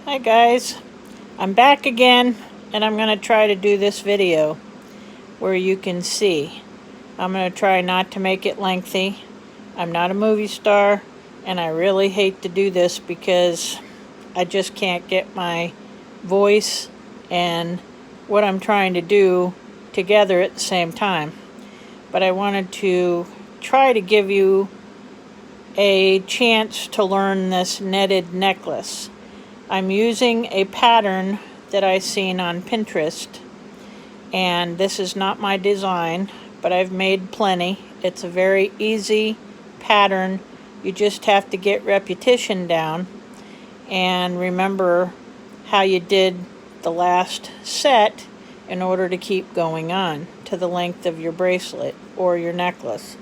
Hi guys, I'm back again and I'm going to try to do this video where you can see. I'm going to try not to make it lengthy. I'm not a movie star and I really hate to do this because I just can't get my voice and what I'm trying to do together at the same time. But I wanted to try to give you a chance to learn this netted necklace. I'm using a pattern that I've seen on Pinterest, and this is not my design, but I've made plenty. It's a very easy pattern. You just have to get repetition down and remember how you did the last set in order to keep going on to the length of your bracelet or your necklace.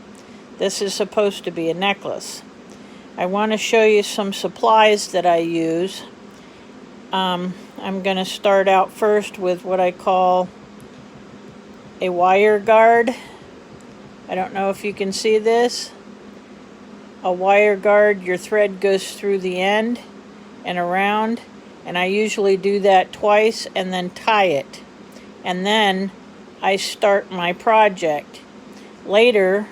This is supposed to be a necklace. I want to show you some supplies that I use. I'm going to start out first with what I call a wire guard. I don't know if you can see this. A wire guard, your thread goes through the end and around, and I usually do that twice and then tie it. And then I start my project. Later,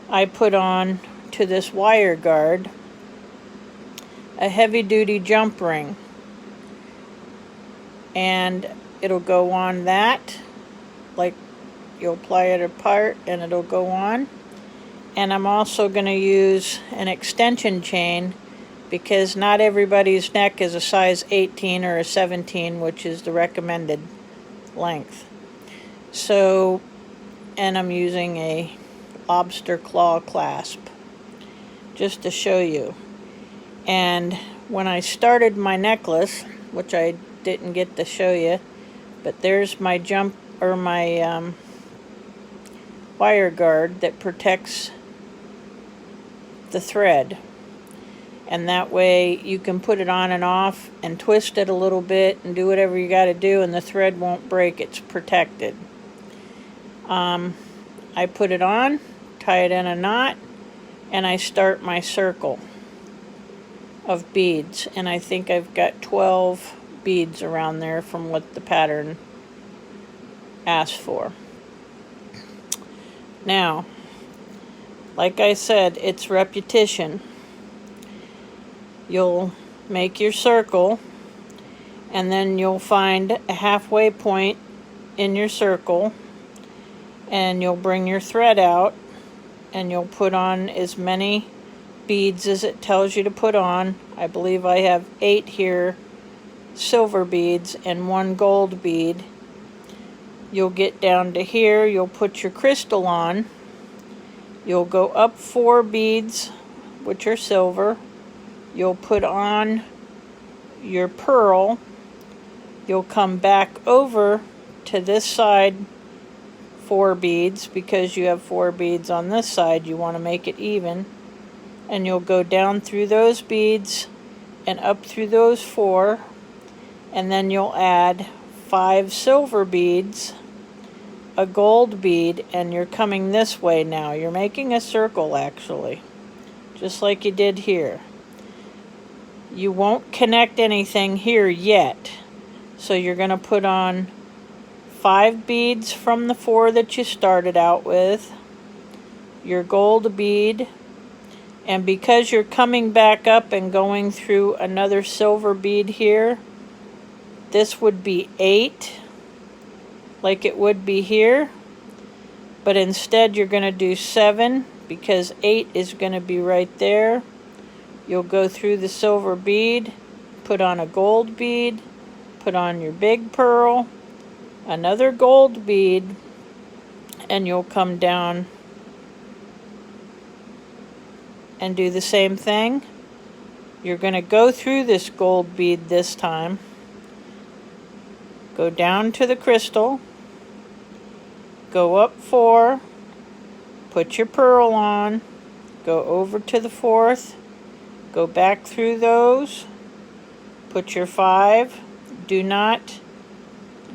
I put on to this wire guard a heavy-duty jump ring. And it'll go on that, like you'll apply it apart and it'll go on. And I'm also going to use an extension chain because not everybody's neck is a size 18 or a 17, which is the recommended length. So, and I'm using a lobster claw clasp just to show you. And when I started my necklace, which I didn't get to show you, but there's my my wire guard that protects the thread, and that way you can put it on and off and twist it a little bit and do whatever you got to do and the thread won't break. It's protected. I put it on, tie it in a knot, and I start my circle of beads, and I think I've got 12 beads around there from what the pattern asked for. Now, like I said, it's repetition. You'll make your circle, and then you'll find a halfway point in your circle, and you'll bring your thread out, and you'll put on as many beads as it tells you to put on. I believe I have 8 here, silver beads and 1 gold bead. You'll get down to here, you'll put your crystal on, you'll go up 4 beads, which are silver, you'll put on your pearl, you'll come back over to this side 4 beads, because you have 4 beads on this side, you want to make it even, and you'll go down through those beads and up through those 4, and then you'll add 5 silver beads, a gold bead, and you're coming this way now. You're making a circle actually, just like you did here. You won't connect anything here yet, so you're going to put on 5 beads from the 4 that you started out with, your gold bead, and because you're coming back up and going through another silver bead here, this would be 8, like it would be here, but instead you're going to do 7 because 8 is going to be right there. You'll go through the silver bead, put on a gold bead, put on your big pearl, another gold bead, and you'll come down and do the same thing. You're going to go through this gold bead this time, go down to the crystal, go up 4, put your pearl on, go over to the 4th, go back through those, put your 5, do not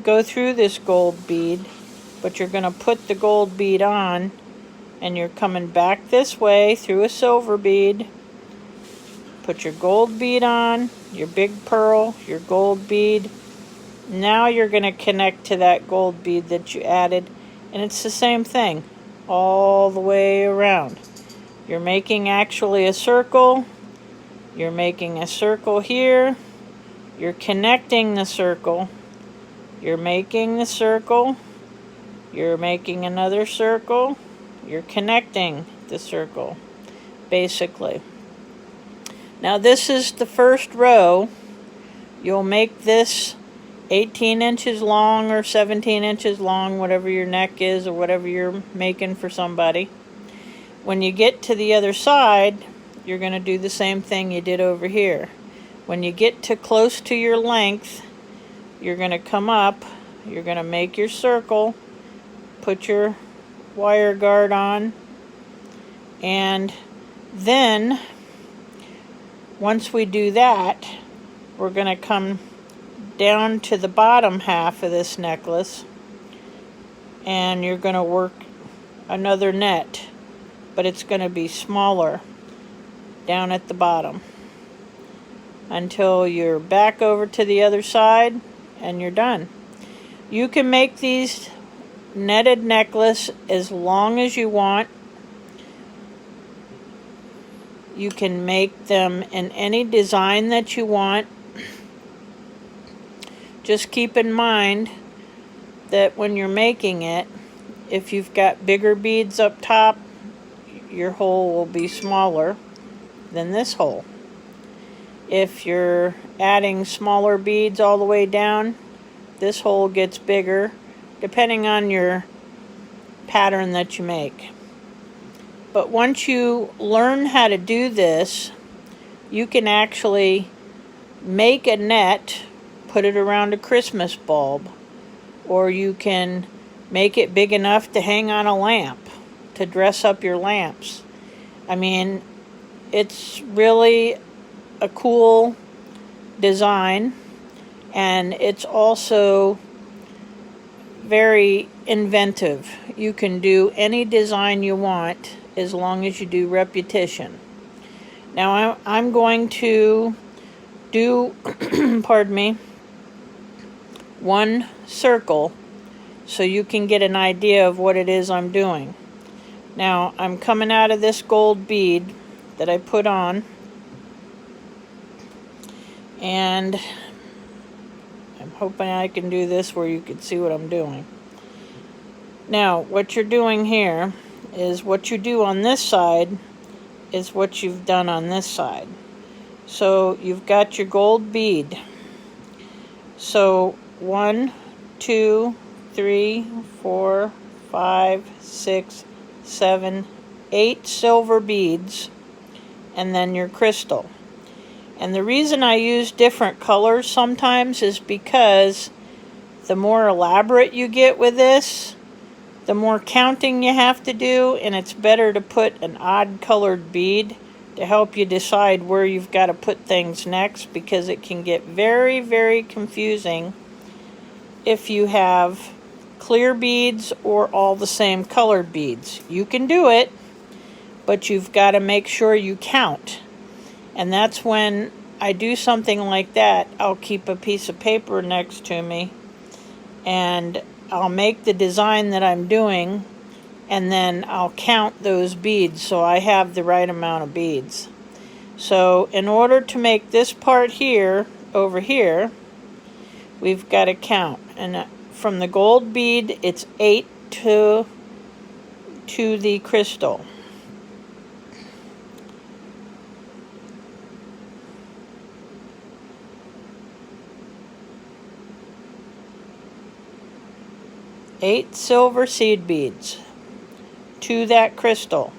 go through this gold bead, but you're going to put the gold bead on, and you're coming back this way through a silver bead, put your gold bead on, your big pearl, your gold bead. Now you're going to connect to that gold bead that you added, and it's the same thing all the way around. You're making actually a circle. You're making a circle here. You're connecting the circle. You're making the circle. You're making another circle. You're connecting the circle, basically. Now this is the first row. You'll make this 18 inches long or 17 inches long, whatever your neck is or whatever you're making for somebody. When you get to the other side, you're going to do the same thing you did over here. When you get to close to your length, you're going to come up, you're going to make your circle, put your wire guard on, and then once we do that, we're going to come down to the bottom half of this necklace, and you're going to work another net, but it's going to be smaller down at the bottom until you're back over to the other side and you're done. You can make these netted necklace as long as you want. You can make them in any design that you want. Just keep in mind that when you're making it, if you've got bigger beads up top, your hole will be smaller than this hole. If you're adding smaller beads all the way down, this hole gets bigger, depending on your pattern that you make. But once you learn how to do this, you can actually make a net, put it around a Christmas bulb, or you can make it big enough to hang on a lamp, to dress up your lamps. I mean, it's really a cool design, and it's also very inventive. You can do any design you want as long as you do repetition. Now I'm going to do pardon me, one circle so you can get an idea of what it is I'm doing. Now I'm coming out of this gold bead that I put on, and I'm hoping I can do this where you can see what I'm doing. Now what you're doing here is what you do on this side is what you've done on this side. So you've got your gold bead. So 1, 2, 3, 4, 5, 6, 7, 8 silver beads, and then your crystal. And the reason I use different colors sometimes is because the more elaborate you get with this, the more counting you have to do, and it's better to put an odd colored bead to help you decide where you've got to put things next, because it can get very, very confusing if you have clear beads or all the same colored beads. You can do it, but you've got to make sure you count. And that's when I do something like that, I'll keep a piece of paper next to me, and I'll make the design that I'm doing, and then I'll count those beads so I have the right amount of beads. So in order to make this part here, over here, we've got to count. And from the gold bead, it's 8 to the crystal. Eight silver seed beads to that crystal.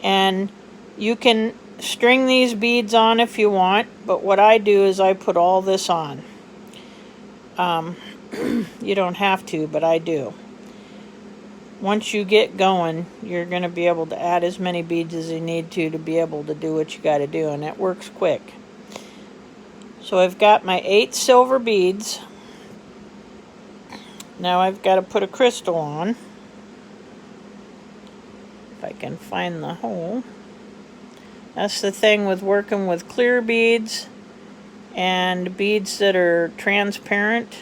And you can string these beads on if you want, but what I do is I put all this on. You don't have to, but I do. Once you get going, you're going to be able to add as many beads as you need to be able to do what you got to do, and it works quick. So I've got my 8 silver beads. Now I've got to put a crystal on. If I can find the hole. That's the thing with working with clear beads And beads that are transparent,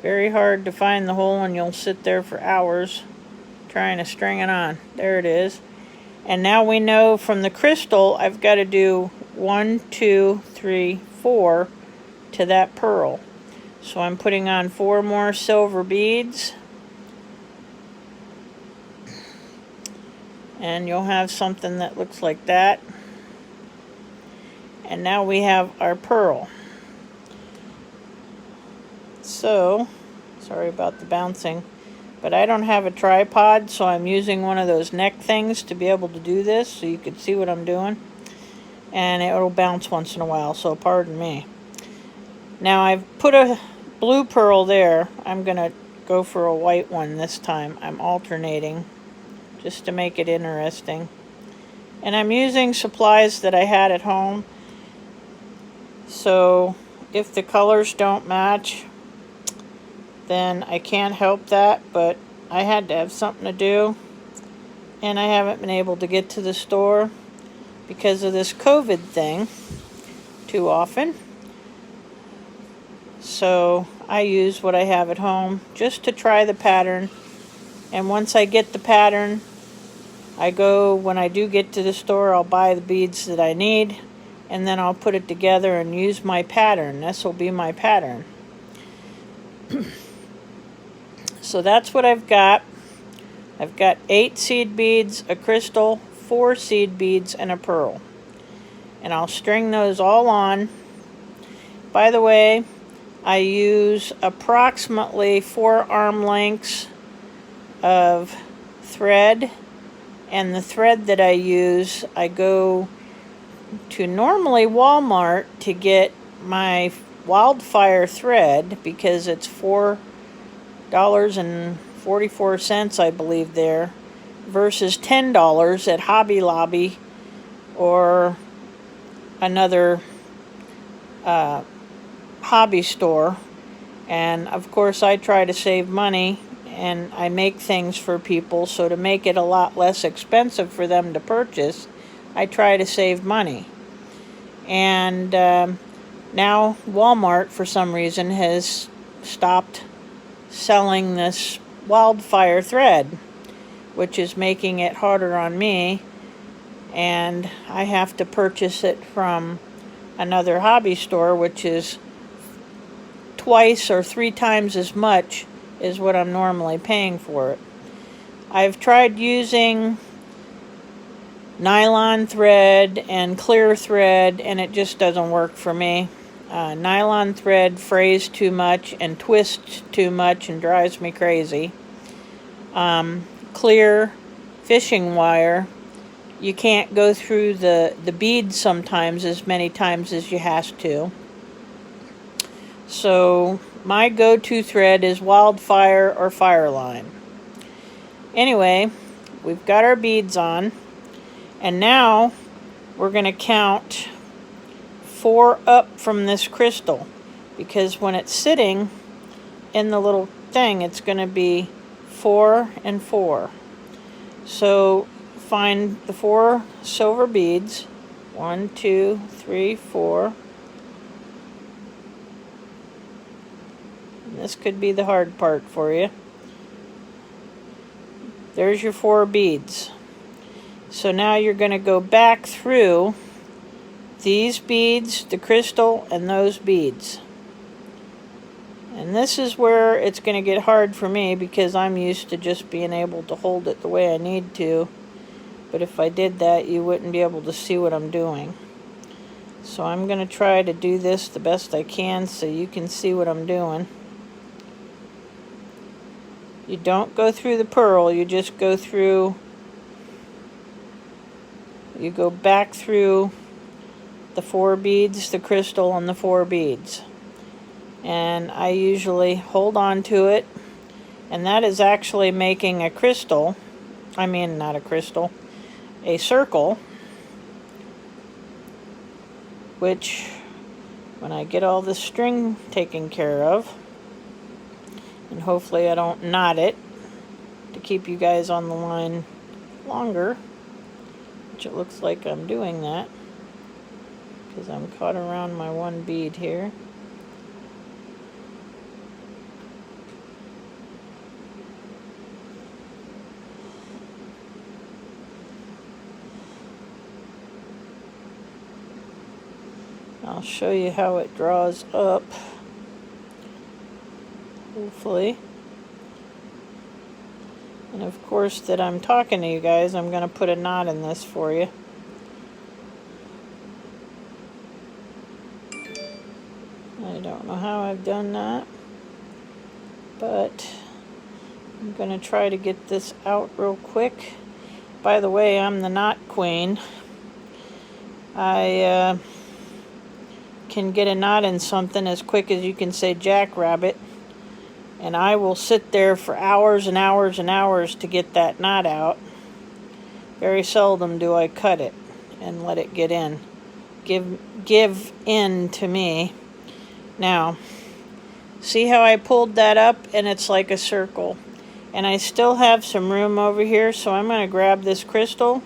very hard to find the hole, and you'll sit there for hours trying to string it on. There it is. And now we know from the crystal I've got to do 1, 2, 3, 4 to that pearl. So I'm putting on 4 more silver beads, and you'll have something that looks like that. And now we have our pearl. So, sorry about the bouncing, but I don't have a tripod, so I'm using one of those neck things to be able to do this, so you can see what I'm doing. And it'll bounce once in a while, so pardon me. Now I've put a blue pearl there. I'm going to go for a white one this time. I'm alternating just to make it interesting. And I'm using supplies that I had at home. So if the colors don't match, then I can't help that, but I had to have something to do, and I haven't been able to get to the store because of this COVID thing too often. So I use what I have at home just to try the pattern, and once I get the pattern, when I do get to the store, I'll buy the beads that I need, and then I'll put it together and use my pattern. This will be my pattern. So that's what I've got. I've got 8 seed beads, a crystal, 4 seed beads, and a pearl. And I'll string those all on. By the way, I use approximately 4 arm lengths of thread. And the thread that I use, I go to normally Walmart to get my wildfire thread because it's $4.44, I believe, there, versus $10 at Hobby Lobby or another hobby store. And of course I try to save money, and I make things for people, so to make it a lot less expensive for them to purchase, I try to save money. And now Walmart, for some reason, has stopped selling this wildfire thread, which is making it harder on me, and I have to purchase it from another hobby store, which is twice or 3 times as much as what I'm normally paying for it. I've tried using nylon thread and clear thread, and it just doesn't work for me. Nylon thread frays too much and twists too much and drives me crazy. Clear fishing wire, you can't go through the beads sometimes as many times as you have to. So my go-to thread is wildfire or fireline. Anyway, we've got our beads on, and now we're going to count 4 up from this crystal, because when it's sitting in the little thing, it's going to be 4 and 4. So find the 4 silver beads. 1, 2, 3, 4. And this could be the hard part for you. There's your 4 beads. So now you're going to go back through these beads, the crystal, and those beads. And this is where it's going to get hard for me, because I'm used to just being able to hold it the way I need to. But if I did that, you wouldn't be able to see what I'm doing. So I'm going to try to do this the best I can so you can see what I'm doing. You don't go through the pearl, you just go through, you go back through the 4 beads, the crystal, and the 4 beads. And I usually hold on to it, and that is actually making a crystal, not a crystal, a circle, which when I get all the string taken care of, and hopefully I don't knot it to keep you guys on the line longer, which it looks like I'm doing that. because I'm caught around my one bead here. I'll show you how it draws up, hopefully. And of course that I'm talking to you guys, I'm going to put a knot in this for you. I don't know how I've done that, but I'm going to try to get this out real quick. By the way, I'm the knot queen. I can get a knot in something as quick as you can say jackrabbit, and I will sit there for hours and hours and hours to get that knot out. Very seldom do I cut it and let it get in. Give in to me. Now, see how I pulled that up and it's like a circle. And I still have some room over here, so I'm going to grab this crystal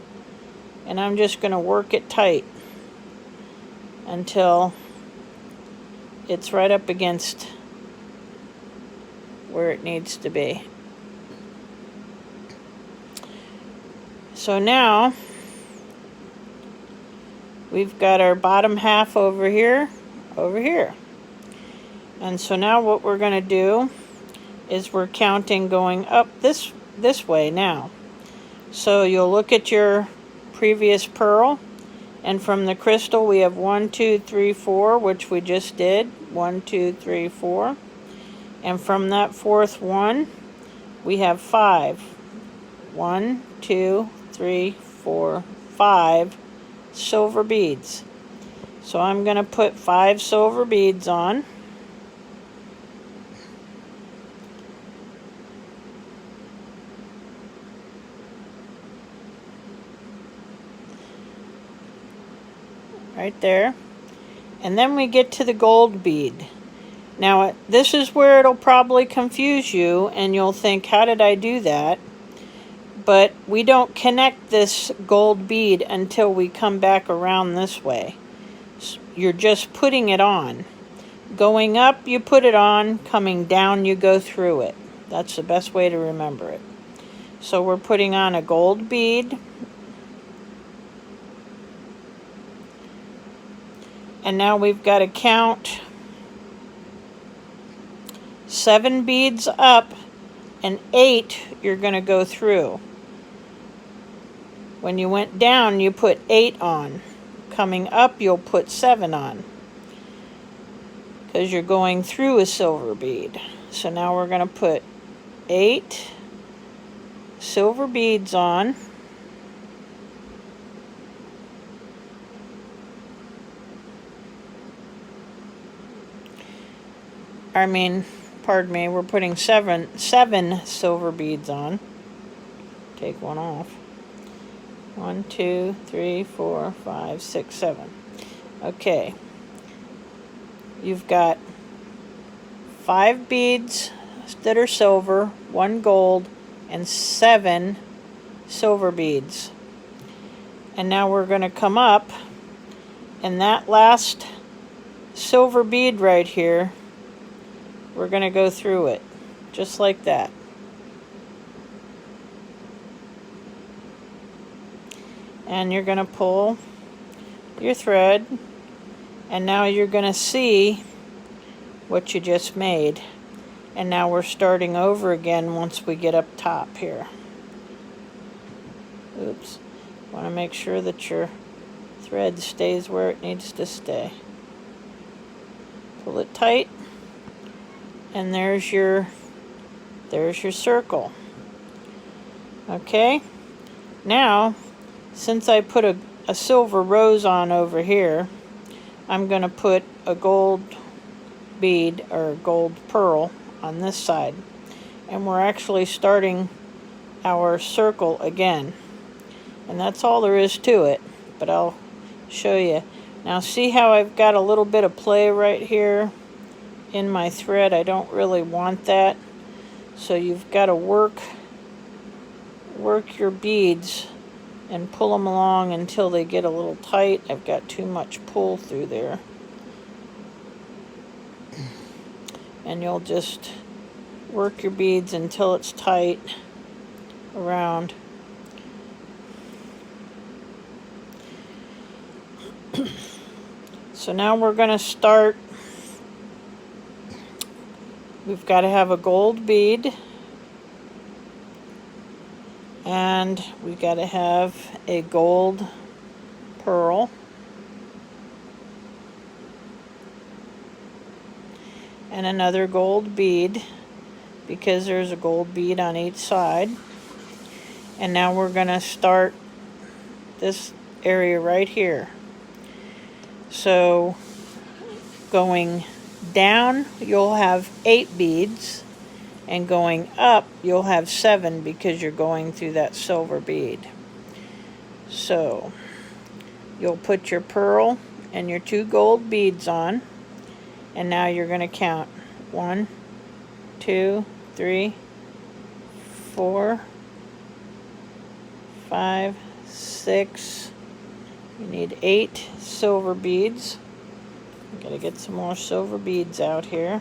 and I'm just going to work it tight until it's right up against where it needs to be. So now we've got our bottom half over here. And so now what we're going to do is we're counting going up this way now. So you'll look at your previous pearl, and from the crystal we have 1, 2, 3, 4, which we just did. 1, 2, 3, 4. And from that fourth one we have 5. 1, 2, 3, 4, 5 silver beads. So I'm going to put 5 silver beads on. Right there. And then we get to the gold bead. Now this is where it'll probably confuse you and you'll think, how did I do that? But we don't connect this gold bead until we come back around this way. So you're just putting it on. Going up, you put it on. Coming down, you go through it. That's the best way to remember it. So we're putting on a gold bead. And now we've got to count 7 beads up and 8 you're going to go through. When you went down, you put 8 on. Coming up, you'll put 7 on, because you're going through a silver bead. So now we're going to put 8 silver beads on. Pardon me, we're putting 7 silver beads on. Take one off. 1, 2, 3, 4, 5, 6, 7. Okay. You've got 5 beads that are silver, 1 gold, and 7 silver beads. And now we're going to come up, and that last silver bead right here, we're going to go through it, just like that. And you're going to pull your thread, and now you're going to see what you just made. And now we're starting over again once we get up top here. Oops. Want to make sure that your thread stays where it needs to stay. Pull it tight. And there's your circle. Okay, now since I put a silver rose on over here, I'm going to put a gold bead or a gold pearl on this side, and we're actually starting our circle again. And that's all there is to it, but I'll show you. Now see how I've got a little bit of play right here in my thread? I don't really want that. So you've got to work your beads and pull them along until they get a little tight. I've got too much pull through there. And you'll just work your beads until it's tight around. So now we're going to start. We've got to have a gold bead, and we've got to have a gold pearl, and another gold bead, because there's a gold bead on each side. And now we're going to start this area right here. So going down you'll have 8 beads, and going up you'll have 7 because you're going through that silver bead. So you'll put your pearl and your 2 gold beads on, and now you're going to count 1, 2, 3, 4, 5, 6. You need 8 silver beads. I'm going to get some more silver beads out here.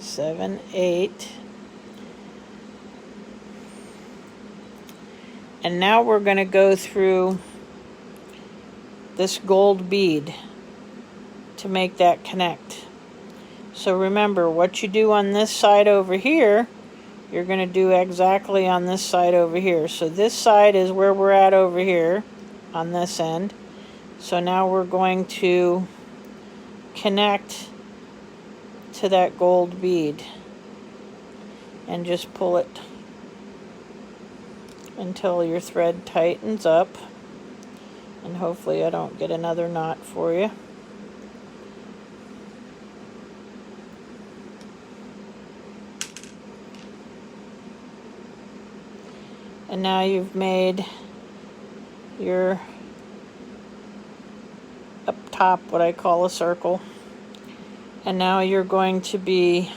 7, 8. And now we're going to go through this gold bead to make that connect. So remember, what you do on this side over here, you're going to do exactly on this side over here. So this side is where we're at over here on this end. So now we're going to connect to that gold bead and just pull it until your thread tightens up. And hopefully I don't get another knot for you. And now you've made your up top what I call a circle. And now you're going to be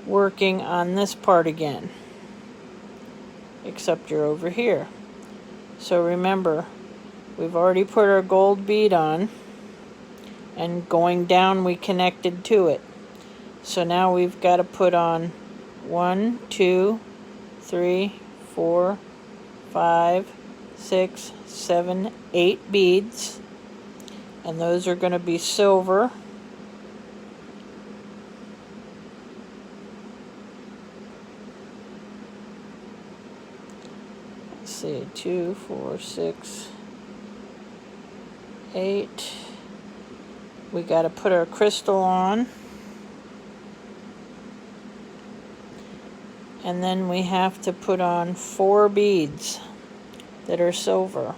working on this part again, except you're over here. So remember, we've already put our gold bead on, and going down we connected to it. So now we've got to put on 1, 2, 3, 4, 5, 6, 7, 8 beads, and those are going to be silver. Let's see, 2, 4, 6, 8. We got to put our crystal on. And then we have to put on 4 beads that are silver.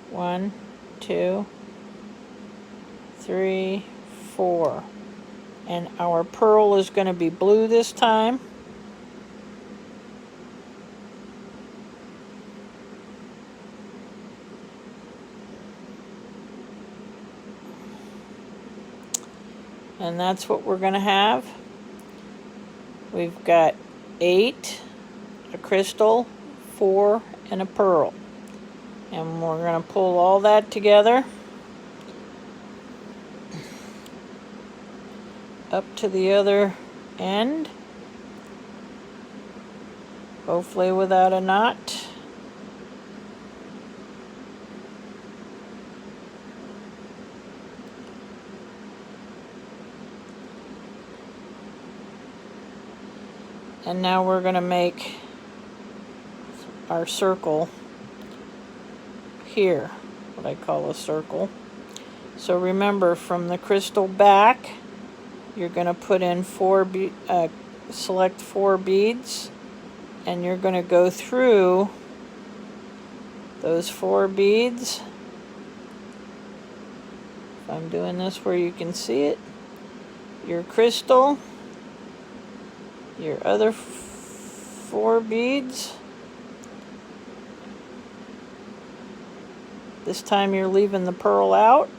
1, 2, 3, 4. And our pearl is going to be blue this time. And that's what we're going to have. We've got 8, a crystal, 4, and a pearl. And we're going to pull all that together up to the other end, hopefully without a knot. And now we're going to make our circle here, what I call a circle. So remember, from the crystal back, you're going to put in select 4 beads, and you're going to go through those 4 beads. If I'm doing this where you can see it, your crystal, your other 4 beads. This time you're leaving the pearl out.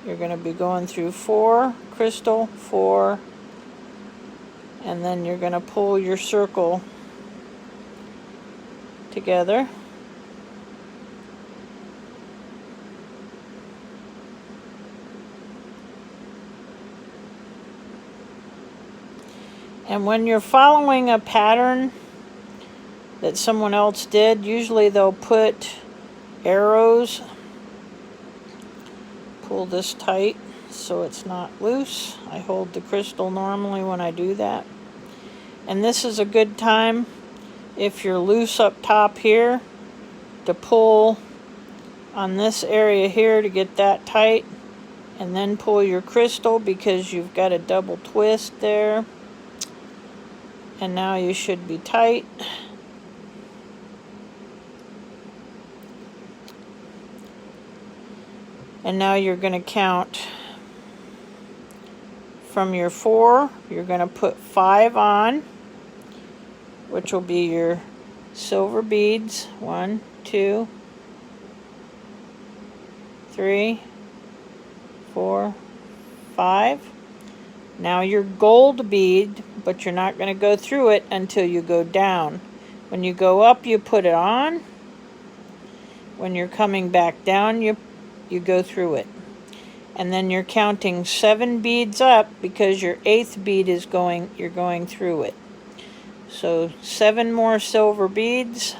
You're going to be going through 4 crystal, 4, and then you're going to pull your circle together. And when you're following a pattern that someone else did, usually they'll put arrows. Pull this tight so it's not loose. I hold the crystal normally when I do that. And this is a good time, if you're loose up top here, to pull on this area here to get that tight, and then pull your crystal because you've got a double twist there. And now you should be tight. And now you're going to count from your 4, you're going to put 5 on, which will be your silver beads. 1, 2, 3, 4, 5. Now your gold bead, but you're not going to go through it until you go down. When you go up, you put it on. When you're coming back down, you go through it. And then you're counting 7 beads up because your 8th bead is you're going through it. So 7 more silver beads.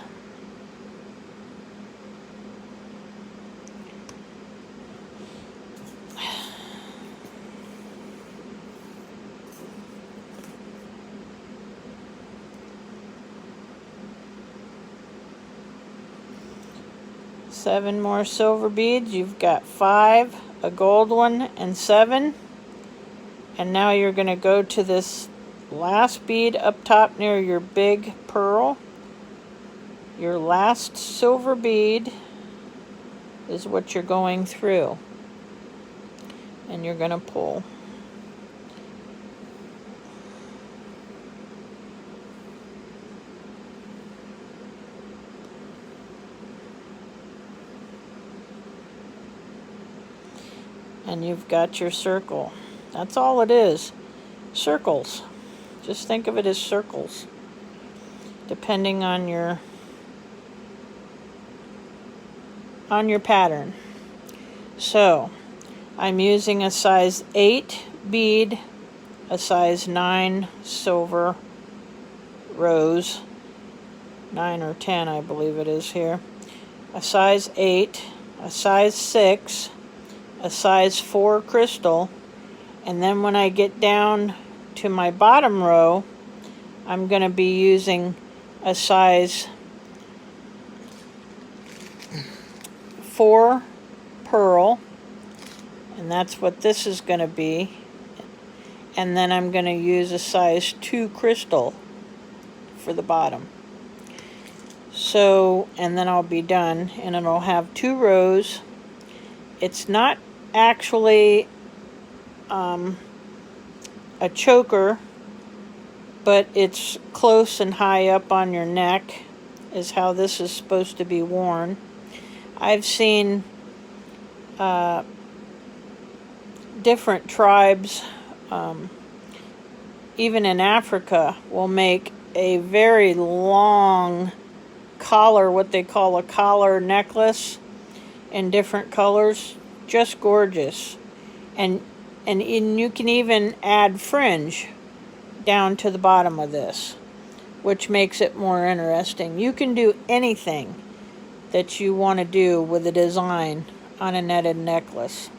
Seven more silver beads. You've got 5, a gold one, and 7. And now you're going to go to this last bead up top near your big pearl. Your last silver bead is what you're going through. And you're going to pull. And you've got your circle. That's all it is. Circles. Just think of it as circles, depending on your pattern. So I'm using a size 8 bead, a size 9 silver rose, 9 or 10 I believe it is here, a size 8, a size 6, a size 4 crystal, and then when I get down to my bottom row, I'm going to be using a size 4 pearl, and that's what this is going to be, and then I'm going to use a size 2 crystal for the bottom. So, and then I'll be done, and it'll have 2 rows. It's not actually a choker, but it's close and high up on your neck is how this is supposed to be worn. I've seen different tribes, even in Africa, will make a very long collar, what they call a collar necklace, in different colors. Just gorgeous. And you can even add fringe down to the bottom of this, which makes it more interesting. You can do anything that you want to do with a design on a netted necklace.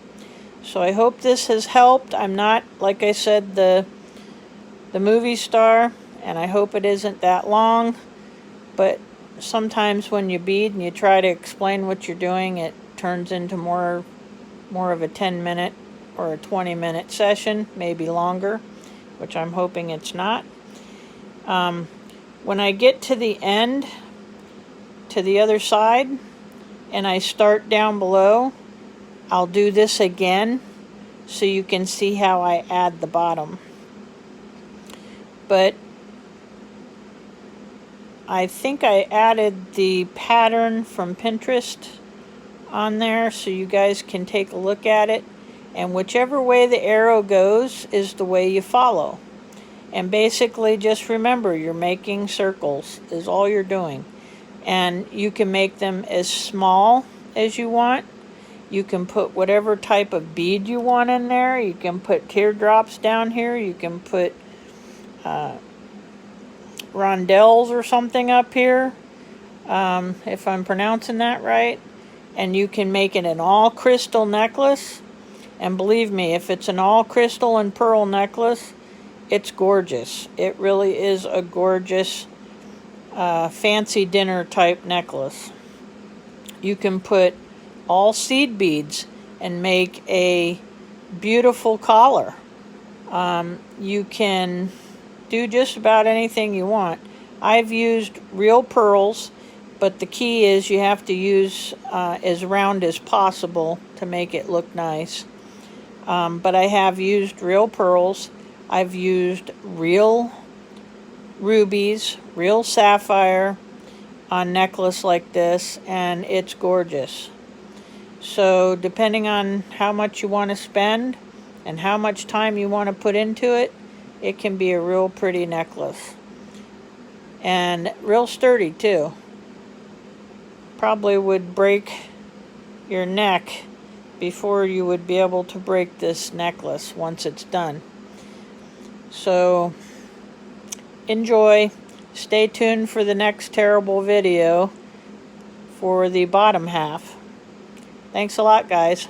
So I hope this has helped. I'm not, like I said, the movie star, and I hope it isn't that long, but sometimes when you bead and you try to explain what you're doing, it turns into more of a 10-minute or a 20-minute session, maybe longer, which I'm hoping it's not. When I get to the end, to the other side, and I start down below, I'll do this again so you can see how I add the bottom. But I think I added the pattern from Pinterest on there so you guys can take a look at it. And whichever way the arrow goes is the way you follow. And basically just remember, you're making circles is all you're doing. And you can make them as small as you want. You can put whatever type of bead you want in there. You can put teardrops down here. You can put rondelles or something up here, if I'm pronouncing that right. And you can make it an all crystal necklace. And believe me, if it's an all crystal and pearl necklace, it's gorgeous. It really is a gorgeous fancy dinner type necklace. You can put all seed beads and make a beautiful collar. You can do just about anything you want. I've used real pearls, but the key is you have to use as round as possible to make it look nice. But I have used real pearls. I've used real rubies, real sapphire on necklace like this, and it's gorgeous. So depending on how much you want to spend and how much time you want to put into it, it can be a real pretty necklace. And real sturdy too. Probably would break your neck before you would be able to break this necklace once it's done. So enjoy. Stay tuned for the next terrible video for the bottom half. Thanks a lot, guys.